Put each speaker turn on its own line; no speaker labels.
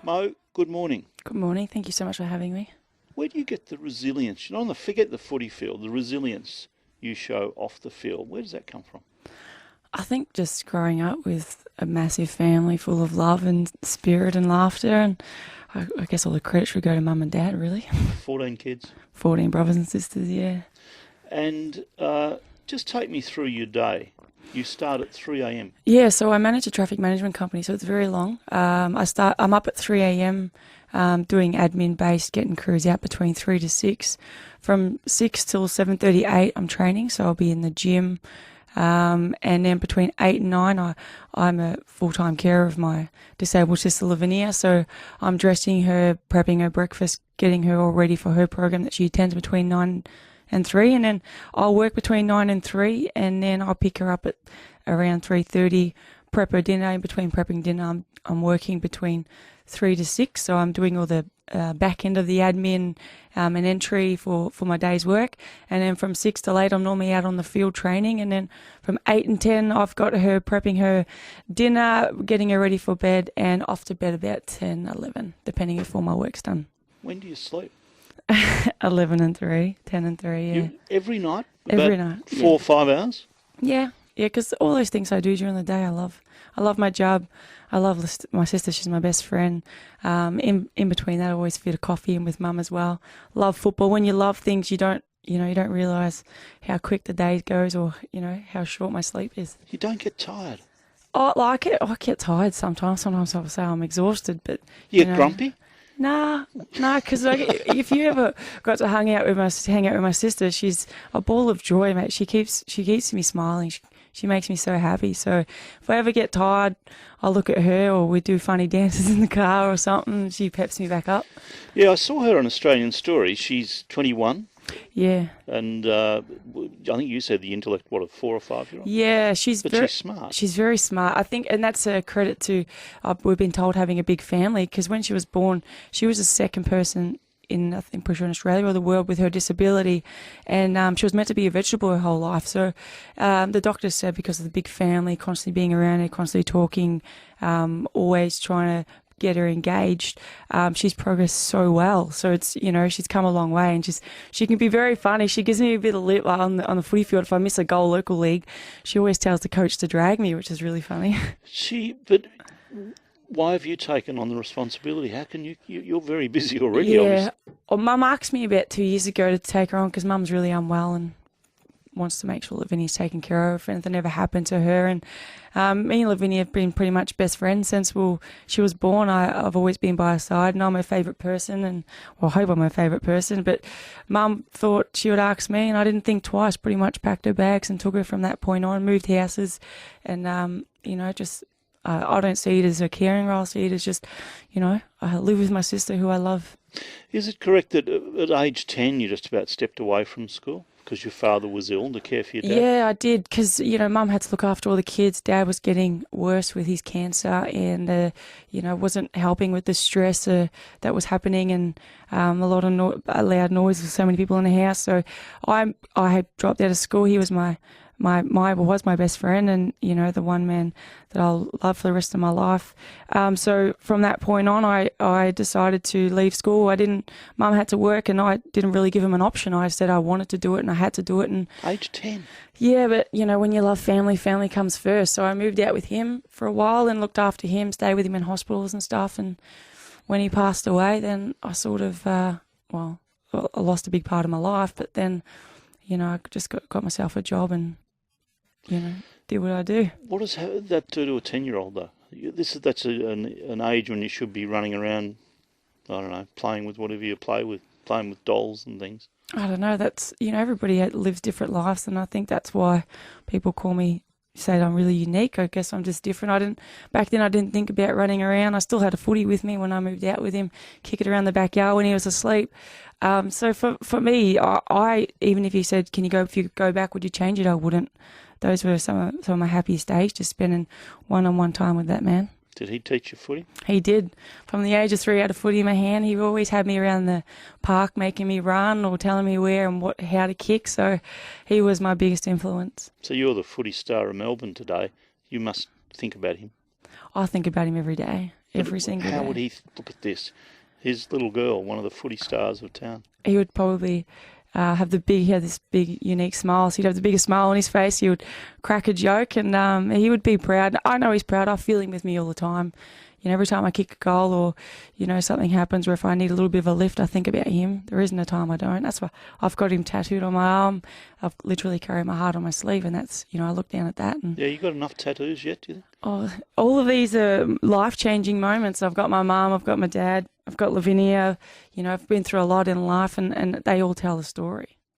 Mo, good morning.
Good morning. Thank you so much for having me.
Where do you get the resilience? Forget the footy field, the resilience you show off the field. Where does that come from?
I think just growing up with a massive family full of love and spirit and laughter, and I guess all the credit should go to mum and dad, really.
14 kids.
14 brothers and sisters, yeah.
And just take me through your day. You start at 3 a.m.
Yeah, so I manage a traffic management company, so it's very long. I'm up at 3 a.m. Doing admin-based, getting crews out between 3 to 6. From 6 till 7:38, I'm training, so I'll be in the gym. And then between 8 and 9, I'm a full-time carer of my disabled sister Lavinia, so I'm dressing her, prepping her breakfast, getting her all ready for her program that she attends between 9 and 3, and then I'll work between 9 and 3, and then I'll pick her up at around 3:30, prep her dinner. In between prepping dinner, I'm working between 3 to 6, so I'm doing all the back end of the admin and entry for my day's work, and then from 6 to 8 I'm normally out on the field training, and then from 8 and 10 I've got her prepping her dinner, getting her ready for bed, and off to bed about 10, 11, depending if all my work's done.
When do you sleep?
11 and 3, 10 and 3, yeah.
Every night?
Every night.
4 or 5 hours?
Yeah, because all those things I do during the day I love. I love my job. I love my sister. She's my best friend. In between that, I always fit a coffee in with mum as well. Love football. When you love things, you don't realise how quick the day goes, or how short my sleep is.
You don't get tired?
Oh, I get tired sometimes. Sometimes I'll say I'm exhausted, but
you get grumpy?
Nah, because if you ever got to hang out with my sister, she's a ball of joy, mate. She keeps me smiling. She makes me so happy. So if I ever get tired, I'll look at her, or we do funny dances in the car or something. She peps me back up.
Yeah, I saw her on Australian Story. She's 21.
Yeah.
And I think you said the intellect, what, of 4 or 5-year-old?
Yeah, she's
smart.
She's very smart, I think, and that's a credit to, we've been told, having a big family, because when she was born, she was the second person in, I think, pretty sure in Australia or the world with her disability, and she was meant to be a vegetable her whole life. So the doctors said, because of the big family, constantly being around her, constantly talking, always trying to get her engaged, she's progressed so well. So it's, she's come a long way, and she can be very funny. She gives me a bit of lip on the footy field. If I miss a goal local league, she always tells the coach to drag me, which is really funny.
But why have you taken on the responsibility? How can you're very busy already,
yeah.
obviously.
Well, Mum asked me about 2 years ago to take her on, because Mum's really unwell and wants to make sure Lavinia's taken care of if anything ever happened to her. And me and Lavinia have been pretty much best friends since she was born. I've always been by her side, and I'm her favourite person, and I hope I'm her favourite person. But Mum thought she would ask me, and I didn't think twice. Pretty much packed her bags and took her from that point on, moved houses, and I don't see it as a caring role. I see it as just, I live with my sister who I love.
Is it correct that at age 10 you just about stepped away from school because your father was ill, to care for your dad?
Yeah, I did, because, Mum had to look after all the kids. Dad was getting worse with his cancer, and, wasn't helping with the stress that was happening, and a lot of loud noise with so many people in the house. So I had dropped out of school. He was my best friend, and the one man that I'll love for the rest of my life. So from that point on, I decided to leave school. Mum had to work, and I didn't really give him an option. I said I wanted to do it, and I had to do it. And
age 10.
Yeah, but when you love family, family comes first. So I moved out with him for a while and looked after him, stayed with him in hospitals and stuff. And when he passed away, then I sort of I lost a big part of my life. But then I just got myself a job and do what I do.
What does that do to a 10-year-old, though? That's an age when you should be running around, I don't know, playing with whatever you play with, playing with dolls and things.
I don't know. That's, everybody lives different lives, and I think that's why people say I'm really unique. I guess I'm just different. Back then I didn't think about running around. I still had a footy with me when I moved out with him, kick it around the backyard when he was asleep. So for me, I even if you said, if you could go back, would you change it? I wouldn't. Those were some of my happiest days, just spending one-on-one time with that man.
Did he teach you footy?
He did. From the age of 3, I had a footy in my hand. He always had me around the park making me run or telling me where and how to kick. So he was my biggest influence.
So you're the footy star of Melbourne today. You must think about him.
I think about him every day. every single
How
day.
would he look at this? His little girl, one of the footy stars of town.
He would probably he had this big, unique smile. So he'd have the biggest smile on his face. He would crack a joke, and he would be proud. I know he's proud. I feel him with me all the time. You know, every time I kick a goal or, you know, something happens where if I need a little bit of a lift, I think about him. There isn't a time I don't. That's why I've got him tattooed on my arm. I've literally carried my heart on my sleeve, and that's, you know, I look down at that. And
Yeah, you got enough tattoos yet, do you think?
oh, all of these are life-changing moments. I've got my mum, I've got my dad, I've got Lavinia. You know, I've been through a lot in life, and they all tell the story.